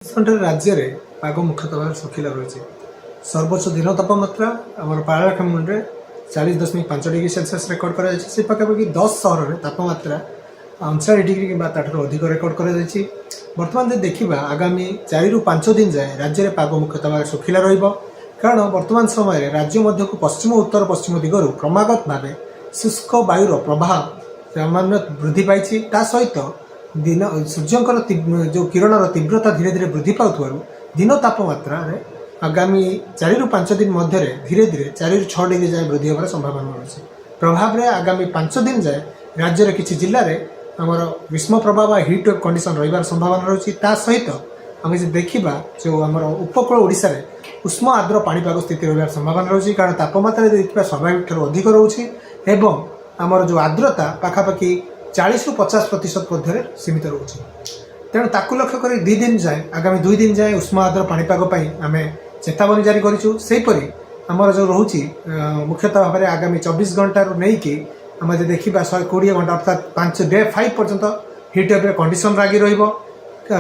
राज्य में पाग मुख्यतः भाव सुखिला रही सर्वोच्च दिन तापमात्रा आम पारालाखेमुंडे 40.5 डिग्री सेल्सियस रेकर्ड कर पाखापाखि 10 सहर में तापमात्रा 39 डिग्री कि अधिक रेकर्ड कर बर्तमान देखा आगामी 4 ରୁ 5 दिन जाए राज्य में पाग मुख्यतः भाव सुखिला कारण वर्तमान समय राज्य मध्य को पश्चिम उत्तर पश्चिम दिगरू क्रमागत भाव शुष्क वायुर प्रभाव सामान्य वृद्धि पाई सहित दिन सूर्यंकर जो किरणर तीव्रता धीरे धीरे वृद्धि पाउथुवारु दिन तापमात्रा रे आगामी 4 ରୁ 5 दिन मध्य धीरे धीरे 4 ରୁ 6 डिग्री जाए वृद्धि होवार संभावना रही प्रभाव रे आगामी 5 दिन जाए राज्य रे किछि जिल्ला रे हमर ग्रीष्म प्रभाव हीट वेव कंडीशन रहिबार संभावना रही सहित आम देखा जो आम उपकूल ओडिशा रे उष्म आर्द्र पाणीपाग स्थिति रहिबार संभावना रही कारण तापमात्रा देखा स्वाभाविक ठाରୁ अधिक रोचे एवं आमर जो आर्द्रता पाखापाखि 40 ରୁ 50% मध्य सीमित रोचे तेणु ताकू लक्ष्य कर 2 दिन जाए आगामी 2 दिन जाए उष्म आर्द्र पाणीपाग आम चेतावनी जारी करीपरी आमर जो रोचे मुख्यतः भाव में आगामी 24 घंटा नहीं कि आम देखा 120 घंटा अर्थात 5 डे 5 पर्यंत हिट वेव कंडीशन लगी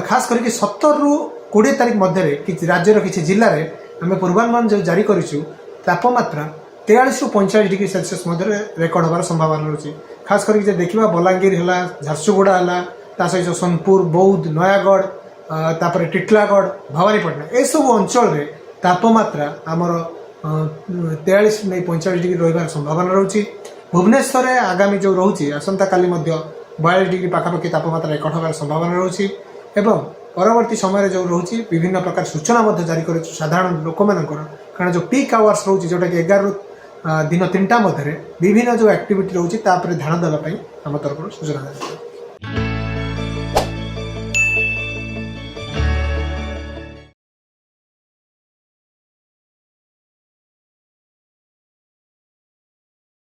खास करके 17 ରୁ 20 तारीख मध्य राज्यर किसी जिले में आम पूर्वानुमान जो जारी करूँ तापमात्रा 43 ରୁ 45 डिग्री सेल्सियस मध्य रेकर्ड होवार संभावना रही खास करके देखा बलांगीर है झारसुगुड़ा है सहित सोनपुर बौद्ध नयागढ़ तापर टिटलागढ़ भवानीपटना ये सब अंचल में तापमात्रा आमर 43 नहीं 45 डिग्री रही संभावना रही भुवनेश्वर आगामी जो रोचे आसंता काली 42 डिग्री पाखापाखि तापमात्रा रेकर्ड होवार संभावना रही एवं परवर्ती समय जो रोचे विभिन्न प्रकार सूचना जारी कर साधारण लोक मानकर कारण जो पीक आवर्स रोचे जोटा कि 11 दिन 3टा मध्य विभिन्न जो एक्टिविटी रोचे ध्यान देवाई आम तरफ सूचना